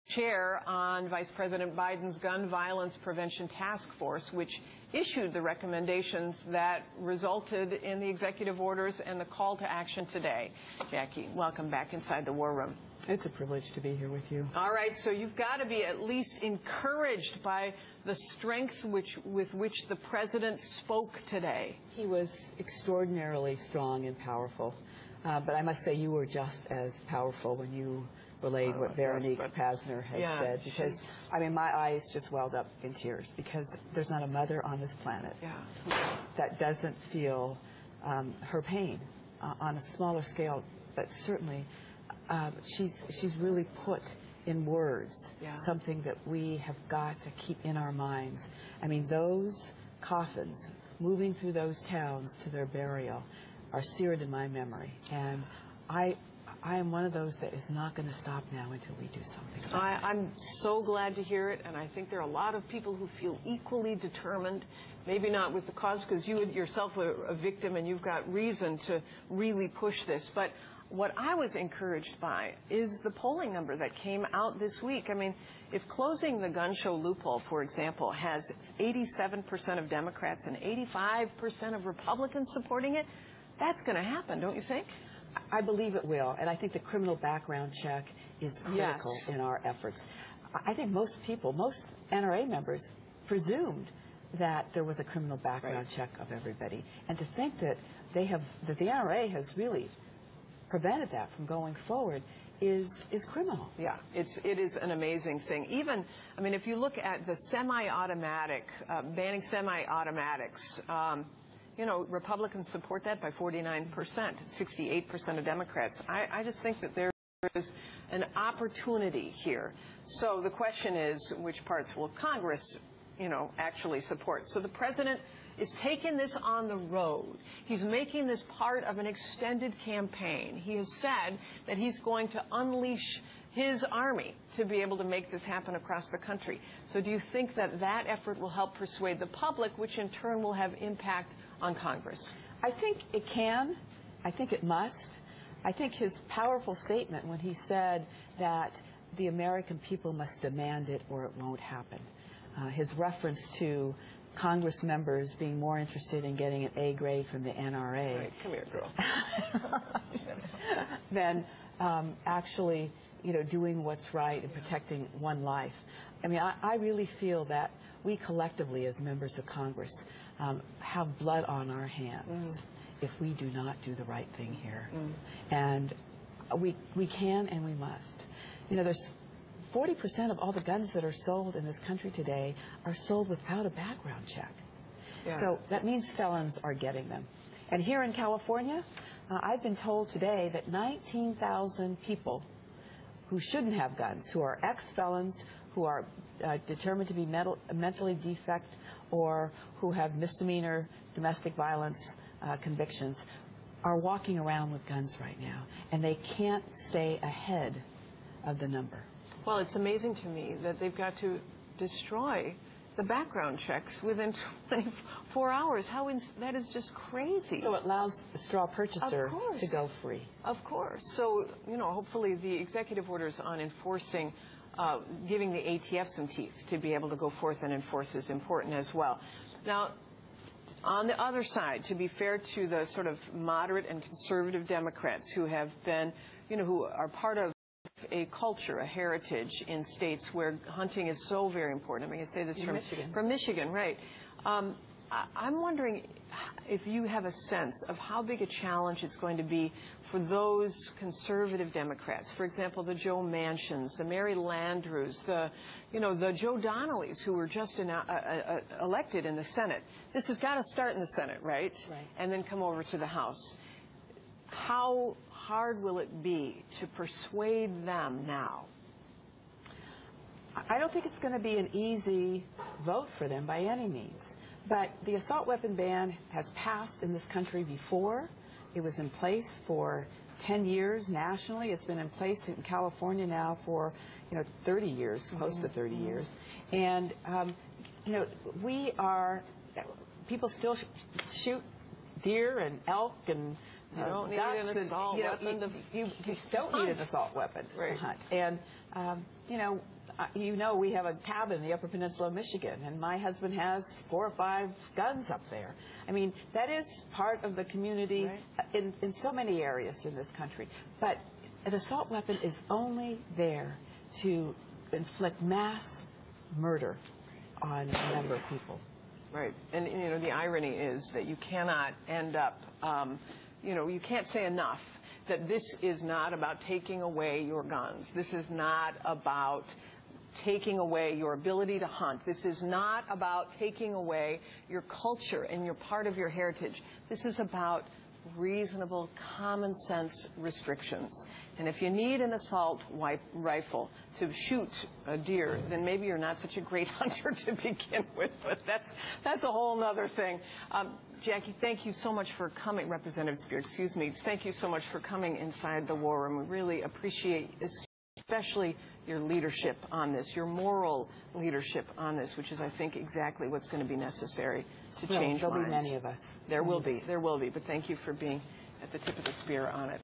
chair on Vice President Biden's Gun Violence Prevention Task Force, which issued the recommendations that resulted in the executive orders and the call to action today. Jackie, welcome back inside the War Room. It's a privilege to be here with you. All right, so you've got to be at least encouraged by the strength with which the president spoke today. He was extraordinarily strong and powerful, but I must say you were just as powerful when you relayed what Veronique Pasner has said, because, I mean, my eyes just welled up in tears, because there's not a mother on this planet that doesn't feel her pain on a smaller scale, but certainly she's really put in words something that we have got to keep in our minds. I mean, those coffins moving through those towns to their burial are seared in my memory, and I am one of those that is not going to stop now until we do something. I'm so glad to hear it, and I think there are a lot of people who feel equally determined, maybe not with the cause, because you yourself are a victim and you've got reason to really push this. But what I was encouraged by is the polling number that came out this week. I mean, if closing the gun show loophole, for example, has 87% of Democrats and 85% of Republicans supporting it, that's going to happen, don't you think? I believe it will, and I think the criminal background check is critical in our efforts. I think most people, most NRA members, presumed that there was a criminal background check of everybody, and to think that the NRA has really prevented that from going forward is criminal. Yeah, it is an amazing thing. Even, I mean, if you look at the semi-automatic, banning semi-automatics, you know, Republicans support that by 49%, 68% of Democrats. I just think that there is an opportunity here. So the question is, which parts will Congress, you know, actually support? So the president is taking this on the road. He's making this part of an extended campaign. He has said that he's going to unleash his army to be able to make this happen across the country. So do you think that that effort will help persuade the public, which in turn will have impact on Congress? I think it can. I think it must. I think his powerful statement when he said that the American people must demand it or it won't happen. His reference to Congress members being more interested in getting an A grade from the NRA. Right, come here, girl. than actually, you know, doing what's right and protecting one life. I mean, I really feel that we collectively, as members of Congress, have blood on our hands if we do not do the right thing here. And we can and we must. You know, there's 40% of all the guns that are sold in this country today are sold without a background check. So that means felons are getting them. And here in California, I've been told today that 19,000 people who shouldn't have guns, who are ex-felons, who are determined to be mentally defect, or who have misdemeanor domestic violence convictions, are walking around with guns right now, and they can't stay ahead of the number. Well, it's amazing to me that they've got to destroy the background checks within 24 hours. That is just crazy. So it allows the straw purchaser to go free. Of course. So, you know, hopefully the executive orders on enforcing, giving the ATF some teeth to be able to go forth and enforce is important as well. Now, on the other side, to be fair to the sort of moderate and conservative Democrats who have been, you know, who are part of a culture, a heritage in states where hunting is so very important. I mean, I say this from Michigan, right? I'm wondering if you have a sense of how big a challenge it's going to be for those conservative Democrats. For example, the Joe Manchins, the Mary Landrieux, the Joe Donnellys, who were just elected in the Senate. This has got to start in the Senate, right? And then come over to the House. How hard will it be to persuade them now? I don't think it's going to be an easy vote for them by any means. But the assault weapon ban has passed in this country before. It was in place for 10 years nationally. It's been in place in California now for, 30 years, close to 30 years. And, people still shoot deer and elk and you don't need an assault weapon. You don't need an assault weapon to hunt. And we have a cabin in the Upper Peninsula of Michigan, and my husband has 4 or 5 guns up there. I mean, that is part of the community in so many areas in this country. But an assault weapon is only there to inflict mass murder on a number of people. Right. And, the irony is that you cannot end up, you can't say enough that this is not about taking away your guns. This is not about taking away your ability to hunt. This is not about taking away your culture and your part of your heritage. This is about reasonable, common sense restrictions. And if you need an assault rifle to shoot a deer, then maybe you're not such a great hunter to begin with. But that's a whole other thing. Jackie, thank you so much for coming. Representative Speier, excuse me. Thank you so much for coming inside the war room. We really appreciate especially your leadership on this, your moral leadership on this, which is, I think, exactly what's going to be necessary to change minds. There'll be many of us. There will be. But thank you for being at the tip of the spear on it.